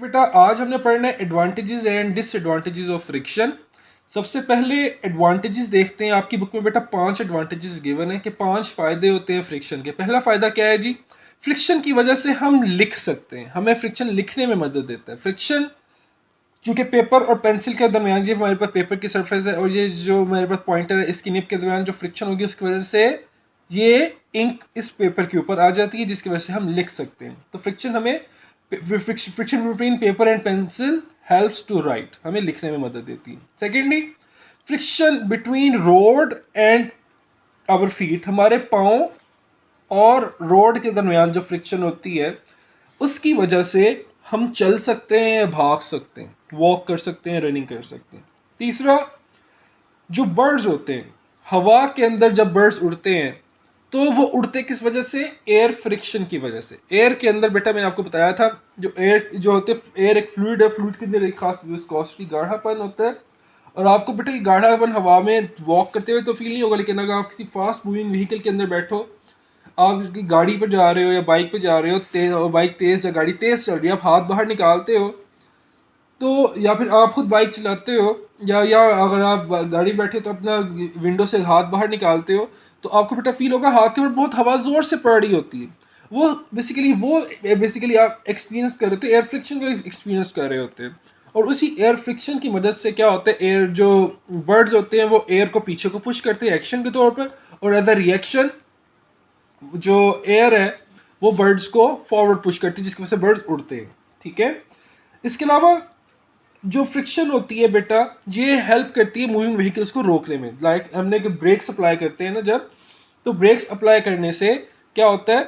तो बेटा आज हमने पढ़ना है advantages and disadvantages of friction. सबसे पहले एडवांटेजेस देखते हैं। आपकी बुक में बेटा 5 एडवांटेजेस गिवन है कि 5 फायदे होते हैं फ्रिक्शन के। पहला फायदा क्या है जी? फ्रिक्शन की वजह से हम लिख सकते हैं, हमें फ्रिक्शन लिखने में मदद देता है। फ्रिक्शन क्योंकि पेपर और पेंसिल के दरमियान जो हमारे पास पेपर की सरफेस है और ये जो हमारे पास पॉइंटर है इसकी निब के दरमियान जो फ्रिक्शन होगी उसकी वजह से ये इंक इस पेपर के ऊपर आ जाती है जिसकी वजह से हम लिख सकते हैं। तो फ्रिक्शन हमें friction between paper and pencil helps to write, हमें लिखने में मदद देती है। Secondly, friction between road and our feet, हमारे पाँव और रोड के दरमियान जो फ्रिक्शन होती है उसकी वजह से हम चल सकते हैं, भाग सकते हैं, वॉक कर सकते हैं, रनिंग कर सकते हैं। तीसरा, जो बर्ड्स होते हैं हवा के अंदर जब बर्ड्स उड़ते हैं तो वो उड़ते किस वजह से? एयर फ्रिक्शन की वजह से। एयर के अंदर बेटा मैंने आपको बताया था जो एयर जो होते हैं, एयर एक फ्लूइड है, फ्लूइड के अंदर एक खास विस्कोसिटी गाढ़ापन होता है। और आपको बेटा ये गाढ़ापन हवा में वॉक करते हुए तो फील नहीं होगा, लेकिन अगर आप किसी फास्ट मूविंग व्हीकल के अंदर बैठो, आप गाड़ी पर जा रहे हो या बाइक पर जा रहे हो, तेज और बाइक तेज या गाड़ी तेज चल रही है, आप हाथ बाहर निकालते हो तो, या फिर आप खुद बाइक चलाते हो या अगर आप गाड़ी बैठे तो अपना विंडो से हाथ बाहर निकालते हो तो आपको बेटा फील होगा हाथ के ऊपर बहुत हवा जोर से पड़ रही होती है। वो बेसिकली आप एक्सपीरियंस कर रहे होते, एयर फ्रिक्शन को एक्सपीरियंस कर रहे होते हैं। और उसी एयर फ्रिक्शन की मदद से क्या होता है, एयर जो बर्ड्स होते हैं वो एयर को पीछे को पुश करते हैं एक्शन के तौर पर, और एज अ रिएक्शन जो एयर है वो बर्ड्स को फॉरवर्ड पुश करती है जिसकी वजह से बर्ड्स उड़ते हैं। ठीक है, इसके अलावा जो फ्रिक्शन होती है बेटा ये हेल्प करती है मूविंग व्हीकल्स को रोकने में। लाइक हमने ब्रेक्स अप्लाई करते हैं ना जब, तो ब्रेक्स अप्लाई करने से क्या होता है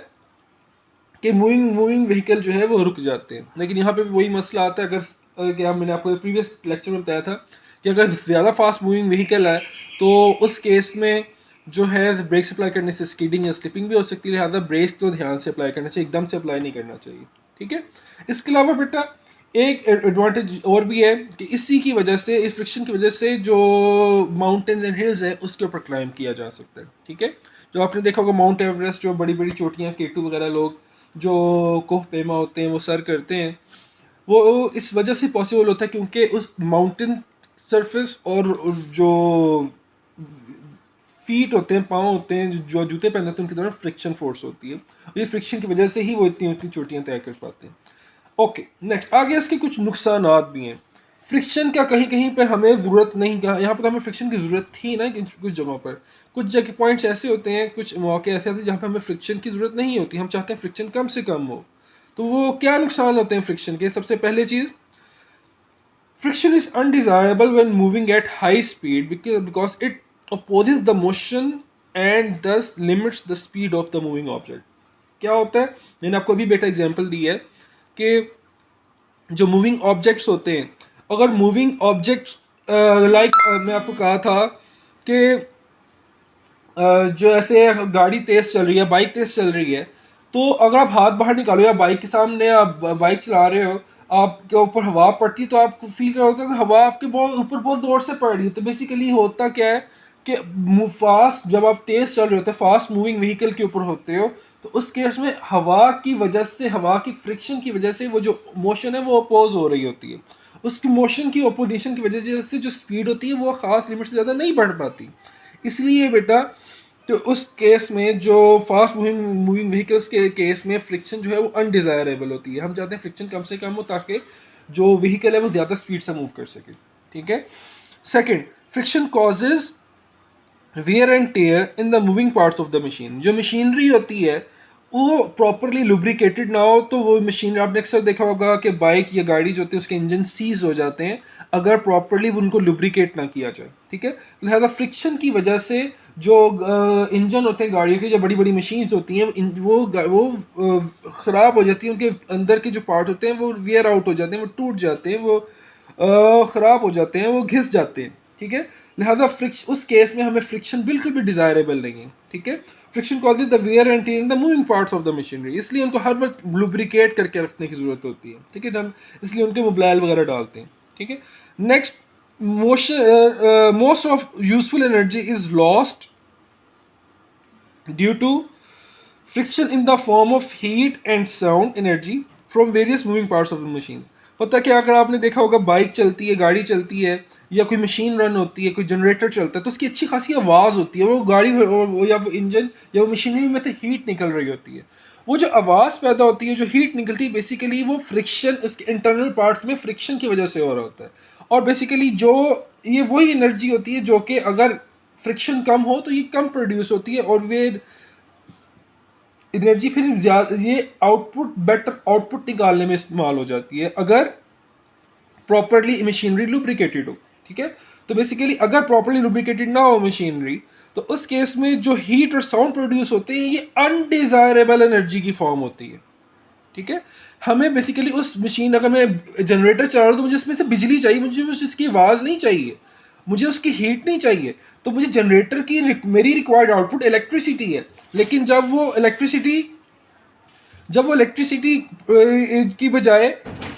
कि मूविंग व्हीकल जो है वो रुक जाते हैं। लेकिन यहाँ पे भी वही मसला आता है, अगर क्या मैंने आपको प्रीवियस लेक्चर में बताया था कि अगर ज़्यादा फास्ट मूविंग व्हीकल है तो उस केस में जो है ब्रेक्स अप्लाई करने से स्कीडिंग या स्लिपिंग भी हो सकती है, लिहाजा ब्रेक्स तो ध्यान से अप्लाई करना चाहिए, एकदम से अप्लाई नहीं करना चाहिए। ठीक है, इसके अलावा बेटा एक एडवांटेज और भी है कि इसी की वजह से, इस फ्रिक्शन की वजह से जो माउंटेन्स एंड हिल्स हैं उसके ऊपर क्लाइंब किया जा सकता है। ठीक है, जो आपने देखा होगा माउंट एवरेस्ट, जो बड़ी बड़ी चोटियाँ K2 वगैरह लोग जो कोह पेमा होते हैं वो सर करते हैं, वो इस वजह से पॉसिबल होता है क्योंकि उस माउंटेन सरफेस और जो फीट होते हैं, पाँव होते हैं, जो जूते पहनते हैं उनकी तरफ फ्रिक्शन फोर्स होती है। ये फ्रिक्शन की वजह से ही वो इतनी इतनी चोटियाँ तय कर पाते हैं। ओके, नेक्स्ट आगे इसके कुछ नुकसानात भी हैं। फ्रिक्शन का कहीं कहीं पर हमें ज़रूरत नहीं, कहा यहाँ पर हमें फ्रिक्शन की ज़रूरत थी ना कुछ जगहों पर। कुछ जगह पॉइंट्स ऐसे होते हैं, कुछ मौके ऐसे होते हैं जहाँ पर हमें फ्रिक्शन की ज़रूरत नहीं होती, हम चाहते हैं फ्रिक्शन कम से कम हो। तो वो क्या नुकसान होते हैं फ्रिक्शन के? सबसे पहले चीज़, friction is undesirable when moving at high speed because it opposes the motion and thus limits the speed of the moving object। क्या होता है, मैंने आपको अभी बेटा एग्जांपल दी है कि जो मूविंग ऑब्जेक्ट्स होते हैं, अगर मूविंग ऑब्जेक्ट्स लाइक मैं आपको कहा था कि जो ऐसे गाड़ी तेज़ चल रही है, बाइक तेज़ चल रही है, तो अगर आप हाथ बाहर निकालो या बाइक के सामने आप बाइक चला रहे हो, आपके ऊपर हवा पड़ती है तो आपको फील कर होता है कि हवा आपके बहुत ऊपर बहुत ज़ोर से पड़ रही है। तो बेसिकली होता क्या है कि फास्ट जब आप तेज़ चल रहे होते हैं, फास्ट मूविंग व्हीकल के ऊपर होते हो, तो उस केस में हवा की वजह से, हवा की फ्रिक्शन की वजह से वो जो मोशन है वो अपोज हो रही होती है। उसकी मोशन की अपोजिशन की वजह से जो स्पीड होती है वो ख़ास लिमिट से ज़्यादा नहीं बढ़ पाती। इसलिए बेटा तो उस केस में जो फास्ट मूविंग व्हीकल्स के केस में फ्रिक्शन जो है वो अनडिज़ायरेबल होती है। हम चाहते हैं फ्रिक्शन कम से कम हो ताकि जो व्हीकल है वो ज़्यादा स्पीड से मूव कर सके। ठीक है, second, friction causes wear and tear in the moving parts of the machine. जो मशीनरी होती है वो प्रॉपरली लुब्रिकेटेड ना हो तो वो मशीन, आपने अक्सर देखा होगा कि बाइक या गाड़ी जो होती है उसके इंजन सीज हो जाते हैं अगर प्रॉपरली उनको लुब्रिकेट ना किया जाए। ठीक है, लिहाजा फ्रिक्शन की वजह से जो इंजन होते हैं गाड़ियों की, जो बड़ी बड़ी मशीन्स होती हैं वो ख़राब हो जाती हैं, उनके अंदर के जो पार्ट होते हैं वो वेयर आउट हो जाते हैं, वो टूट जाते हैं, वो ख़राब हो जाते हैं, वो घिस जाते हैं। ठीक है, लिहाजा उस केस में हमें फ्रिक्शन बिल्कुल भी डिज़ायरेबल नहीं है। ठीक है, friction causes the wear and tear in the moving parts of the machinery, इसलिए उनको हर वक्त लुब्रिकेट करके रखने की ज़रूरत होती है। ठीक है, हम इसलिए उनके मोबाइल वगैरह डालते हैं। ठीक है, next, most of useful energy is lost due to friction in the form of heat and sound energy from various moving parts of the machines। होता क्या, अगर आपने देखा होगा बाइक चलती है, गाड़ी चलती है, या कोई मशीन रन होती है, कोई जनरेटर चलता है, तो उसकी अच्छी खासी आवाज़ होती है, वो गाड़ी या वो इंजन या वो मशीनरी में से हीट निकल रही होती है। वो जो आवाज़ पैदा होती है, जो हीट निकलती है, बेसिकली वो फ्रिक्शन, उसके इंटरनल पार्ट्स में फ्रिक्शन की वजह से हो रहा होता है। और बेसिकली जो ये वही एनर्जी होती है जो कि अगर फ्रिक्शन कम हो तो ये कम प्रोड्यूस होती है, और वे एनर्जी फिर ये आउटपुट, बेटर आउटपुट निकालने में इस्तेमाल हो जाती है अगर प्रॉपरली मशीनरी लुब्रिकेटेड हो। ठीक है, तो बेसिकली अगर प्रॉपरली लुब्रिकेटेड ना हो मशीनरी, तो उस केस में जो हीट और साउंड प्रोड्यूस होते हैं ये अनडिजायरेबल एनर्जी की फॉर्म होती है। ठीक है, हमें बेसिकली उस मशीन, अगर मैं जनरेटर चला रहा हूँ तो मुझे उसमें से बिजली चाहिए, मुझे बस उसकी आवाज़ नहीं चाहिए, मुझे उसकी हीट नहीं चाहिए। तो मुझे जनरेटर की मेरी रिक्वायर्ड आउटपुट इलेक्ट्रिसिटी है। लेकिन जब वो इलेक्ट्रिसिटी की बजाय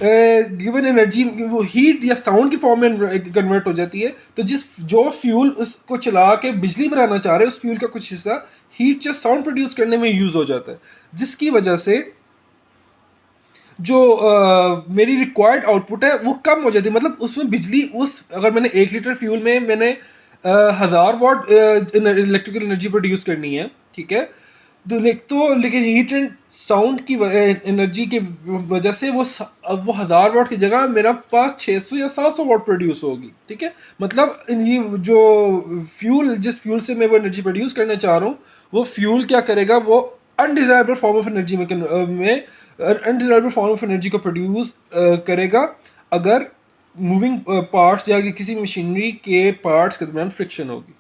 गिवन एनर्जी वो हीट या साउंड की फॉर्म में कन्वर्ट हो जाती है, तो जो फ्यूल उसको चला के बिजली बनाना चाह रहे हैं, उस फ्यूल का कुछ हिस्सा हीट या साउंड प्रोड्यूस करने में यूज़ हो जाता है, जिसकी वजह से जो मेरी रिक्वायर्ड आउटपुट है वो कम हो जाती है। मतलब उसमें बिजली, उस अगर मैंने 1 लीटर फ्यूल में मैंने 1000 वाट इलेक्ट्रिकल एनर्जी प्रोड्यूस करनी है, ठीक है, तो लेकिन हीट एंड साउंड की एनर्जी की वजह से अब वो 1000 वाट की जगह मेरा पास 600 या 700 वाट प्रोड्यूस होगी। ठीक है, मतलब ये जो जिस फ्यूल से मैं वो एनर्जी प्रोड्यूस करना चाह रहा हूँ, वो फ्यूल क्या करेगा, वो undesirable form of energy undesirable form of energy को प्रोड्यूस करेगा अगर मूविंग पार्ट्स या किसी मशीनरी के पार्ट्स के दरमियान फ्रिक्शन होगी।